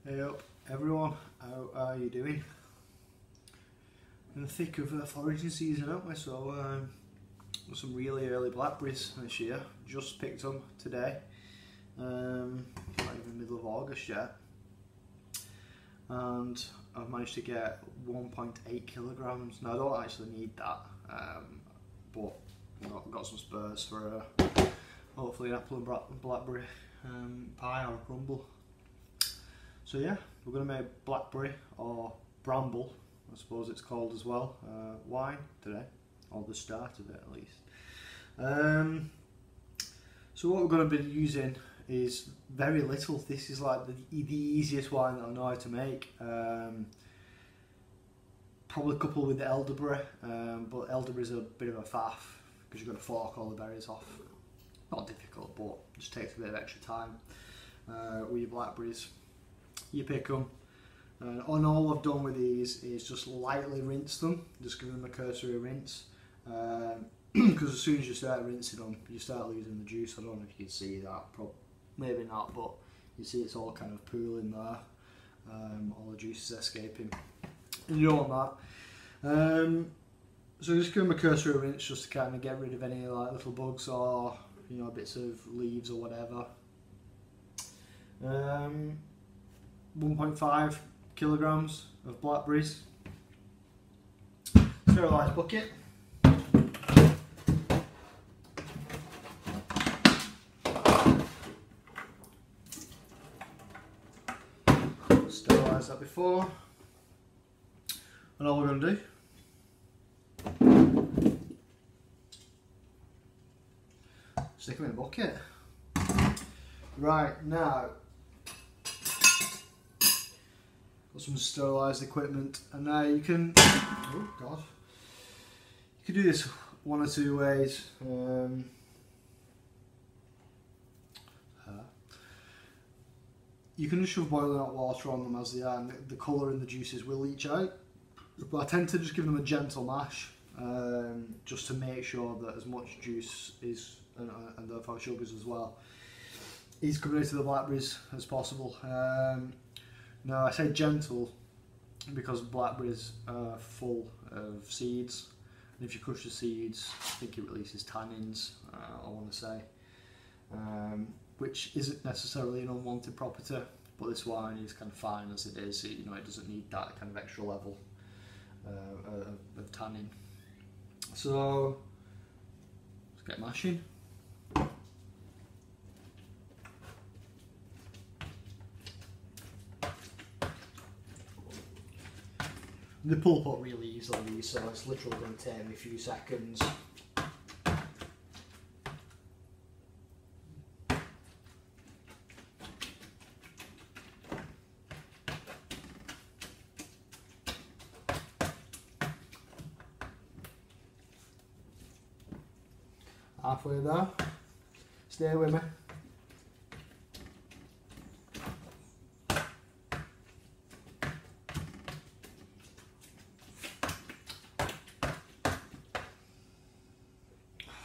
Hey up everyone, how are you doing? In the thick of foraging season, aren't we? So got some really early blackberries this year, just picked them today, not even middle of August yet, and I've managed to get 1.8 kilograms. Now I don't actually need that, but I've got some spares for hopefully an apple and blackberry pie or crumble. So yeah, we're going to make blackberry or bramble, I suppose it's called as well, wine today, or the start of it at least. So what we're going to be using is very little. This is like the easiest wine that I know how to make. Probably coupled with the elderberry, but elderberry is a bit of a faff because you've got to fork all the berries off. Not difficult, but just takes a bit of extra time. With your blackberries, you pick them, and all I've done with these is just lightly rinse them, just give them a cursory rinse, because as soon as you start rinsing them you start losing the juice. I don't know if you can see that, maybe not, but you see it's all kind of pooling there, all the juice is escaping, and you don't want that. So just give them a cursory rinse just to kind of get rid of any like little bugs or bits of leaves or whatever. 1.5 kilograms of blackberries, sterilised bucket, sterilised that before, and all we're going to do, stick them in a bucket. Right, now got some sterilised equipment, and now you can, oh god, you can do this one or two ways. You can just shove boiling hot water on them as they are, and the colour and the juices will leach out, but I tend to just give them a gentle mash, just to make sure that as much juice is, and therefore sugars as well, is coming into the blackberries as possible. Now I say gentle because blackberries are full of seeds, and if you crush the seeds, I think it releases tannins, I want to say, which isn't necessarily an unwanted property, but this wine is kind of fine as it is. It doesn't need that kind of extra level of tannin. So let's get mashing. They pulp up really easily, these, so it's literally going to take me a few seconds. Halfway there, stay with me.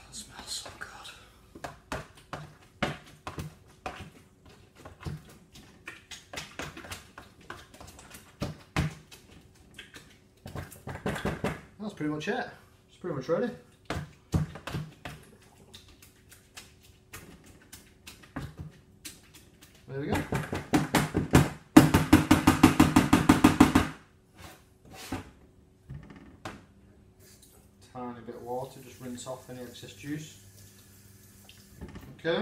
Smells so good. That's pretty much it. It's pretty much ready. There we go. Tiny bit of water, just rinse off any excess juice. Okay.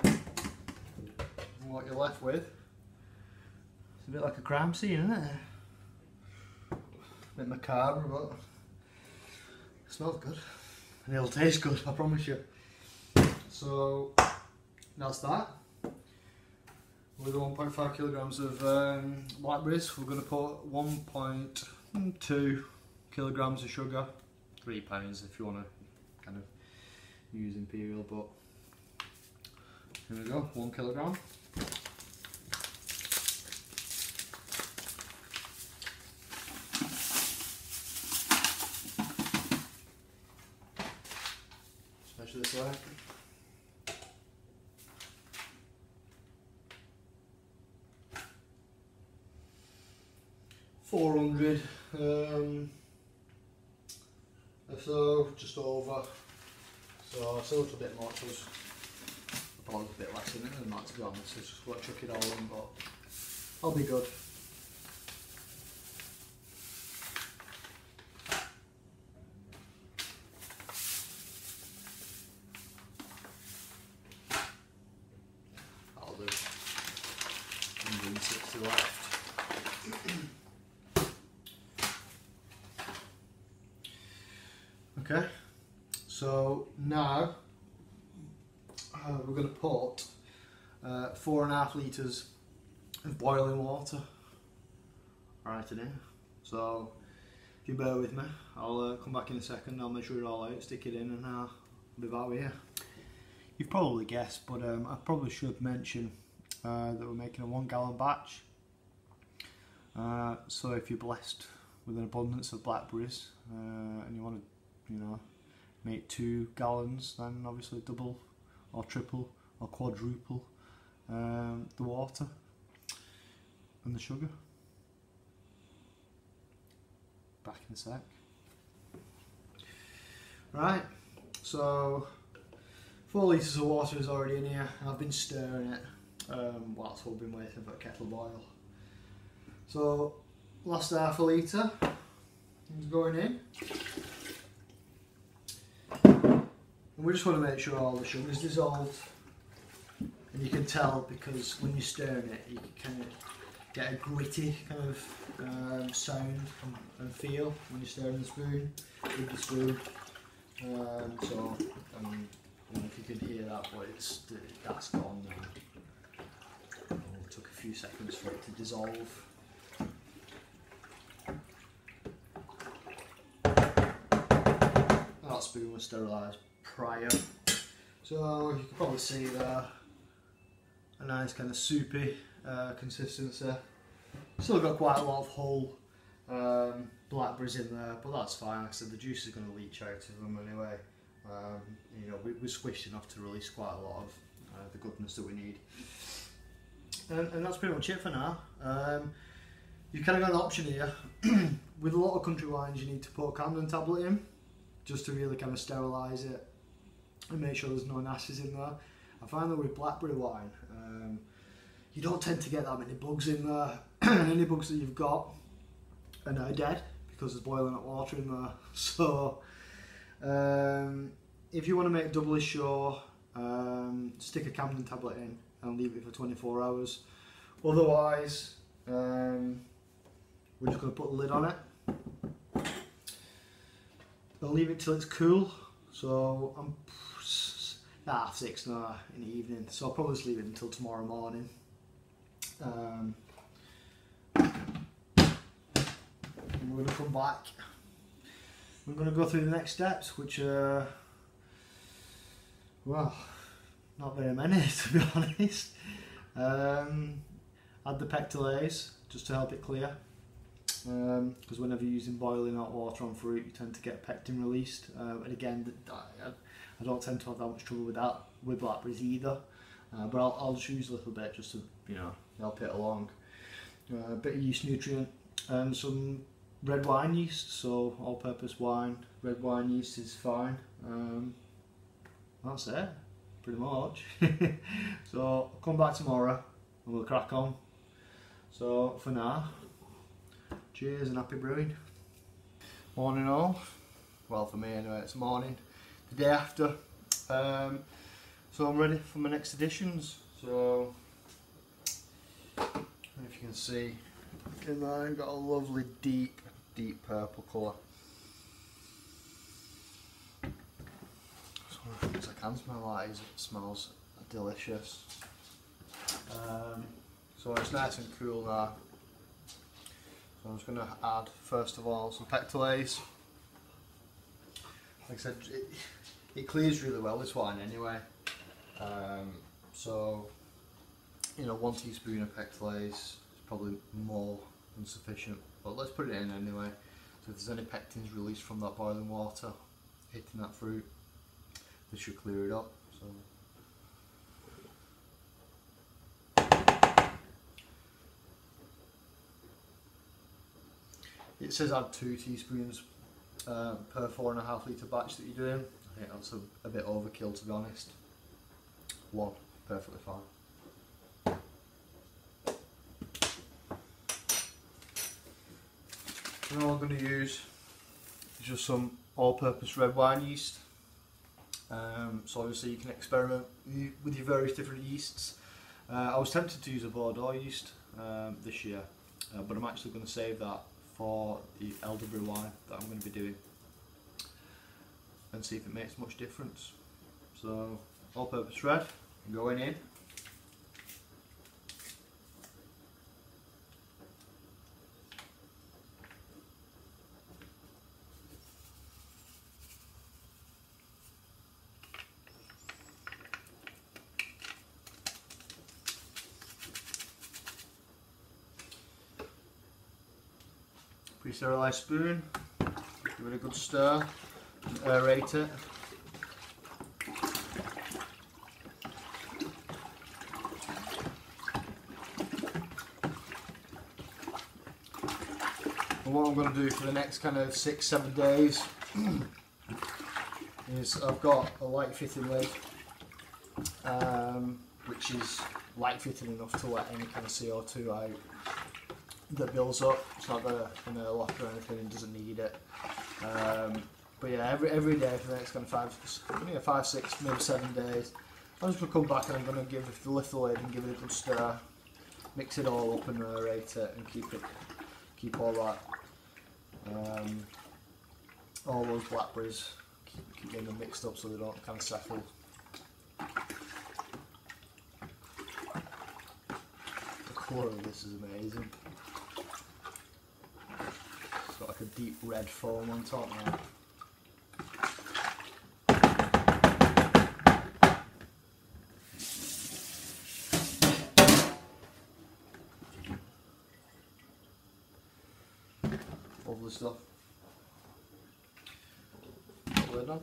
And what you're left with, it's a bit like a crime scene, isn't it? A bit macabre, but it smells good. And it'll taste good, I promise you. So that's that. With 1.5 kilograms of blackberries, we're going to put 1.2 kilograms of sugar, 3 pounds if you want to kind of use imperial, but here we go, 1 kilogram. Especially this way. 400 or so, just over. So it's a little bit much. I thought a bit less in it than that, to be honest. It's just got to chuck it all in, but I'll be good. That'll do. 160 left. Okay, so now we're going to put 4.5 litres of boiling water right in. So if you bear with me, I'll come back in a second. I'll measure it all out, stick it in, and I'll be back with you. You've probably guessed, but I probably should mention that we're making a 1 gallon batch. So if you're blessed with an abundance of blackberries and you want to, make 2 gallons, then obviously double or triple or quadruple the water and the sugar. Back in a sec. Right, so 4 litres of water is already in here, and I've been stirring it whilst we've been waiting for a kettle boil. So last half a litre is going in. And we just want to make sure all the sugar is dissolved, and you can tell because when you're stirring it you can kind of get a gritty kind of sound and feel when you're stirring the spoon with the spoon. So if you can hear that, but that's gone now. It took a few seconds for it to dissolve. That spoon was sterilised prior, so you can probably see there a nice kind of soupy consistency. Still got quite a lot of whole blackberries in there, but that's fine. Like I said, the juice is going to leach out of them anyway. We squished enough to release quite a lot of the goodness that we need, and that's pretty much it for now. You've kind of got an option here. With a lot of country wines, you need to put a Camden tablet in just to really kind of sterilise it and make sure there's no nasties in there. I find that with blackberry wine, you don't tend to get that many bugs in there, and any bugs that you've got are now dead because there's boiling hot water in there. So if you want to make doubly sure, stick a Camden tablet in and leave it for 24 hours. Otherwise, we're just going to put the lid on it. I'll leave it till it's cool. So I'm 6:30 now in the evening, so I'll probably just leave it until tomorrow morning. And we're going to come back. We're going to go through the next steps, which are, well, not very many to be honest. Add the pectolase just to help it clear, because whenever you're using boiling hot water on fruit, you tend to get pectin released, and again, I don't tend to have that much trouble with that with blackberries either, but I'll just use a little bit just to help it along. A bit of yeast nutrient and some red wine yeast, so all-purpose wine, red wine yeast is fine. That's it, pretty much. So I'll come back tomorrow and we'll crack on. So for now, cheers and happy brewing. Morning all. Well, for me anyway, it's morning. The day after. So I'm ready for my next editions. So if you can see, in there I've got a lovely deep purple colour. So one of the things I can smell like is it smells delicious. So it's nice and cool now. So I'm just going to add first of all some pectolase. Like I said, it clears really well, this wine anyway. So 1 teaspoon of pectolase is probably more than sufficient, but let's put it in anyway. So if there's any pectins released from that boiling water hitting that fruit, this should clear it up. So It says add 2 teaspoons per 4.5 litre batch that you're doing. I think that's a bit overkill, to be honest. 1, perfectly fine. And all I'm going to use is just some all-purpose red wine yeast. So obviously you can experiment with your various different yeasts. I was tempted to use a Bordeaux yeast this year, but I'm actually going to save that for the elderberry wine that I'm going to be doing and see if it makes much difference. So all-purpose red going in. Pre-sterilised spoon, give it a good stir, and aerate it. And what I'm going to do for the next kind of 6-7 days is I've got a light fitting lid, which is light fitting enough to let any kind of CO2 out that builds up. It's not got an airlock or anything, it doesn't need it. But yeah, every day for the next kind of 5, 6, maybe 7 days, I'm just going to come back and I'm going to lift the lid and give it a good stir, mix it all up and aerate it and keep all that, all those blackberries, keep getting them mixed up so they don't kind of settle. The colour of this is amazing. It's got like a deep red foam on top now. Lovely stuff. Put the lid on.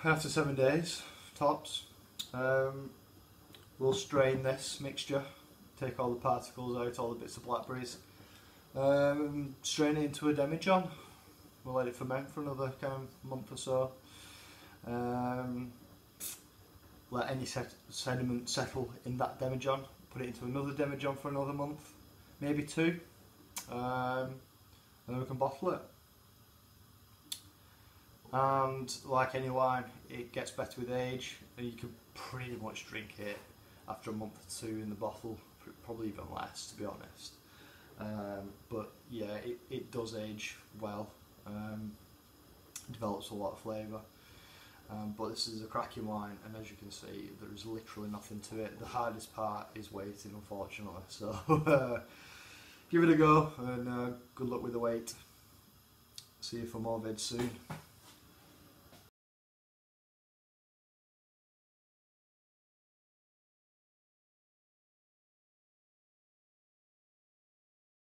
After 7 days, tops, we'll strain this mixture, take all the particles out, all the bits of blackberries, strain it into a demijohn. We'll let it ferment for another kind of month or so. Let any sediment settle in that demijohn, put it into another demijohn for another month, maybe 2, and then we can bottle it. And like any wine, it gets better with age, and you can pretty much drink it after a month or 2 in the bottle, probably even less, to be honest. But yeah, it does age well, develops a lot of flavour. But this is a cracking wine, and as you can see, there is literally nothing to it. The hardest part is waiting, unfortunately. So give it a go, and good luck with the wait. See you for more vids soon.